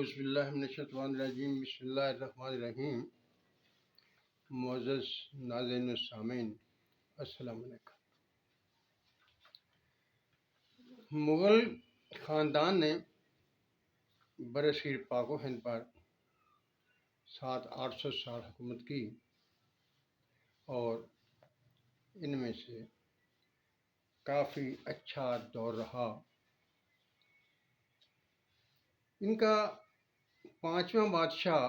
اعوذ باللہ من الشیطان الرجیم بسم اللہ الرحمن الرحیم۔ معزز ناظرین و سامعین، السلام علیکم۔ مغل خاندان نے برصغیر پاک و ہند پر 700-800 سال حکومت کی اور ان میں سے کافی اچھا دور رہا۔ ان کا 5واں بادشاہ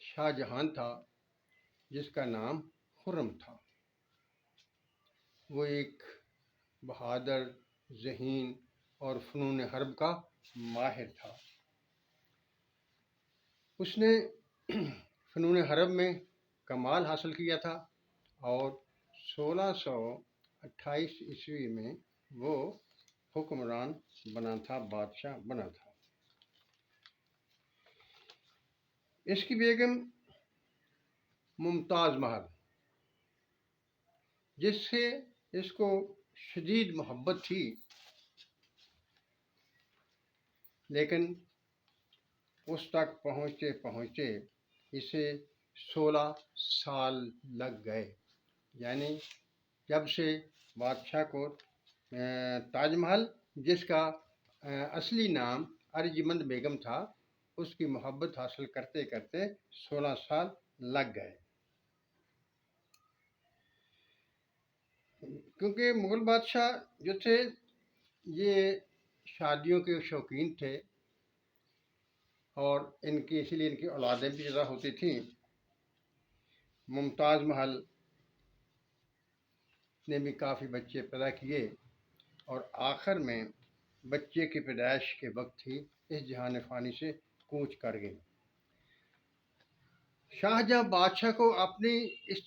شاہ جہان تھا، جس کا نام خرم تھا۔ وہ ایک بہادر، ذہین اور فنون حرب کا ماہر تھا۔ اس نے فنون حرب میں کمال حاصل کیا تھا اور 1628 عیسوی میں وہ حکمران بنا تھا، بادشاہ بنا تھا۔ اس کی بیگم ممتاز محل، جس سے اس کو شدید محبت تھی، لیکن اس تک پہنچتے پہنچتے اسے 16 سال لگ گئے۔ یعنی جب سے بادشاہ کو تاج محل، جس کا اصلی نام ارجمند بیگم تھا، اس کی محبت حاصل کرتے کرتے 16 سال لگ گئے۔ کیونکہ مغل بادشاہ جو تھے یہ شادیوں کے شوقین تھے اور اسی لیے ان کی اولادیں بھی زیادہ ہوتی تھیں۔ ممتاز محل نے بھی کافی بچے پیدا کیے اور آخر میں بچے کی پیدائش کے وقت ہی اس جہان فانی سے کوچ کر گئی۔ شاہجہاں بادشاہ کو اپنی اس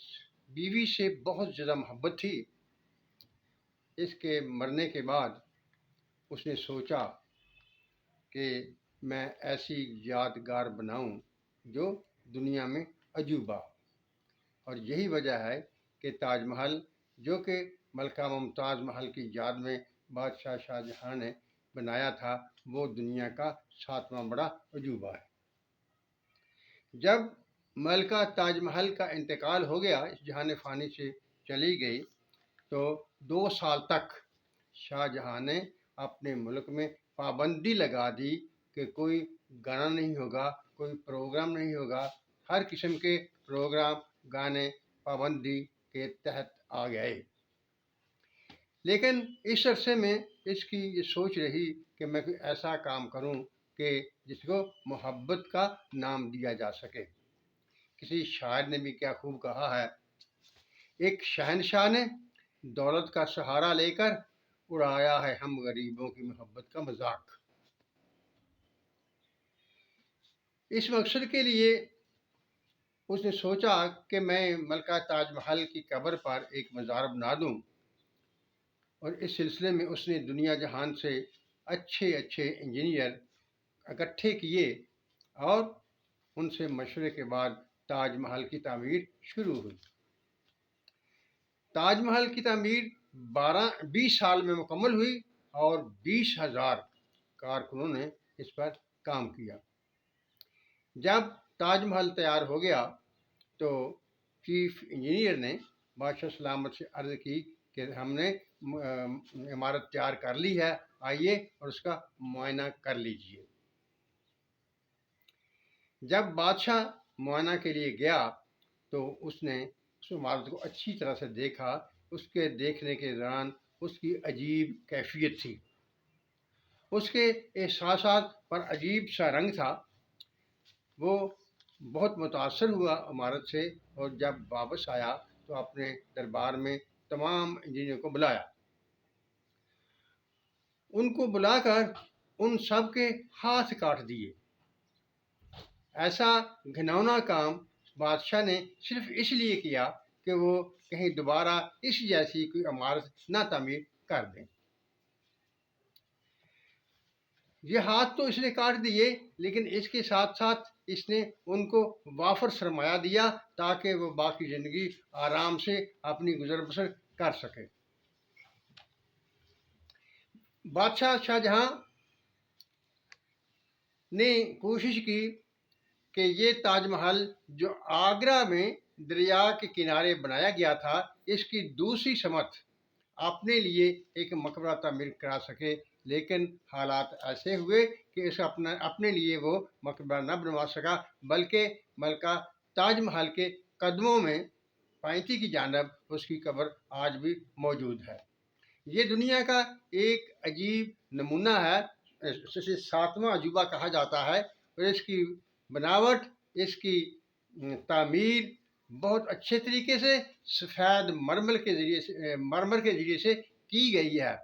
بیوی سے بہت زیادہ محبت تھی۔ اس کے مرنے کے بعد اس نے سوچا کہ میں ایسی یادگار بناؤں جو دنیا میں عجوبہ، اور یہی وجہ ہے کہ تاج محل، جو کہ ملکہ ممتاز محل کی یاد میں بادشاہ شاہ جہاں نے بنایا تھا، وہ دنیا کا 7واں بڑا عجوبہ ہے۔ جب ملکہ تاج محل کا انتقال ہو گیا، اس جہان فانی سے چلی گئی، تو 2 سال تک شاہ جہاں نے اپنے ملک میں پابندی لگا دی کہ کوئی گانا نہیں ہوگا، کوئی پروگرام نہیں ہوگا۔ ہر قسم کے پروگرام، گانے پابندی کے تحت آ گئے۔ لیکن اس عرصے میں اس کی یہ سوچ رہی کہ میں کوئی ایسا کام کروں کہ جس کو محبت کا نام دیا جا سکے۔ کسی شاعر نے بھی کیا خوب کہا ہے، ایک شہنشاہ نے دولت کا سہارا لے کر اڑایا ہے ہم غریبوں کی محبت کا مذاق۔ اس مقصد کے لیے اس نے سوچا کہ میں ملکہ تاج محل کی قبر پر ایک مزار بنا دوں، اور اس سلسلے میں اس نے دنیا جہان سے اچھے انجینئر اکٹھے کیے اور ان سے مشورے کے بعد تاج محل کی تعمیر شروع ہوئی۔ تاج محل کی تعمیر 20 سال میں مکمل ہوئی اور 20,000 کارکنوں نے اس پر کام کیا۔ جب تاج محل تیار ہو گیا تو چیف انجینئر نے بادشاہ سلامت سے عرض کی کہ ہم نے عمارت تیار کر لی ہے، آئیے اور اس کا معائنہ کر لیجئے۔ جب بادشاہ معائنہ کے لیے گیا تو اس نے اس عمارت کو اچھی طرح سے دیکھا۔ اس کے دیکھنے کے دوران اس کی عجیب کیفیت تھی، اس کے احساسات پر عجیب سا رنگ تھا۔ وہ بہت متاثر ہوا عمارت سے، اور جب واپس آیا تو اپنے دربار میں تمام انجینئروں کو بلایا۔ ان کو بلا کر ان سب کے ہاتھ کاٹ دیے۔ ایسا گھناؤنا کام بادشاہ نے صرف اس لیے کیا کہ وہ کہیں دوبارہ اس جیسی کوئی عمارت نہ تعمیر کر دیں۔ یہ ہاتھ تو اس نے کاٹ دیے، لیکن اس کے ساتھ ساتھ اس نے ان کو وافر سرمایہ دیا تاکہ وہ باقی زندگی آرام سے اپنی گزر بسر کر سکے۔ بادشاہ شاہ جہاں نے کوشش کی کہ یہ تاج محل جو آگرہ میں دریا کے کنارے بنایا گیا تھا، اس کی دوسری سمت اپنے لیے ایک مقبرہ تعمیر کرا سکے، لیکن حالات ایسے ہوئے کہ اس اپنے لیے وہ مقبرہ نہ بنوا سکا، بلکہ ملکہ تاج محل کے قدموں میں پائنتی کی جانب اس کی قبر آج بھی موجود ہے۔ یہ دنیا کا ایک عجیب نمونہ ہے، اسے ساتواں عجوبہ کہا جاتا ہے، اور اس کی بناوٹ، اس کی تعمیر بہت اچھے طریقے سے سفید مرمر کے ذریعے سے کی گئی ہے۔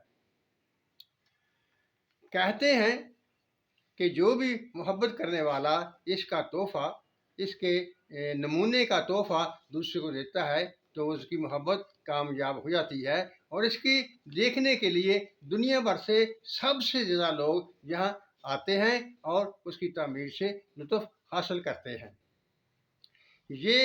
کہتے ہیں کہ جو بھی محبت کرنے والا اس کا تحفہ، اس کے نمونے کا تحفہ دوسرے کو دیتا ہے تو اس کی محبت کامیاب ہو جاتی ہے، اور اس کی دیکھنے کے لیے دنیا بھر سے سب سے زیادہ لوگ یہاں آتے ہیں اور اس کی تعمیر سے لطف حاصل کرتے ہیں۔ یہ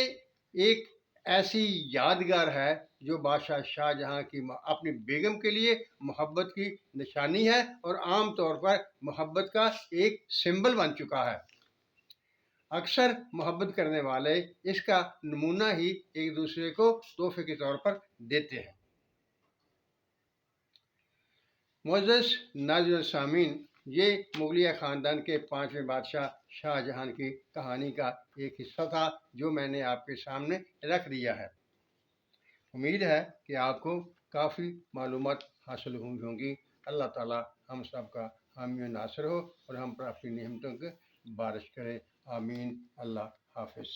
ایک ایسی یادگار ہے جو بادشاہ شاہ جہاں کی اپنی بیگم کے لیے محبت کی نشانی ہے، اور عام طور پر محبت کا ایک سمبل بن چکا ہے۔ اکثر محبت کرنے والے اس کا نمونہ ہی ایک دوسرے کو تحفے کے طور پر دیتے ہیں۔ معزز ناظرین و سامعین، یہ مغلیہ خاندان کے 5ویں بادشاہ شاہ جہاں کی کہانی کا ایک حصہ تھا جو میں نے آپ کے سامنے رکھ دیا ہے۔ امید ہے کہ آپ کو کافی معلومات حاصل ہوئی ہوں گی۔ اللہ تعالیٰ ہم سب کا حامی و ناصر ہو اور ہم پر اپنی نعمتوں کی بارش کرے۔ آمین۔ اللہ حافظ۔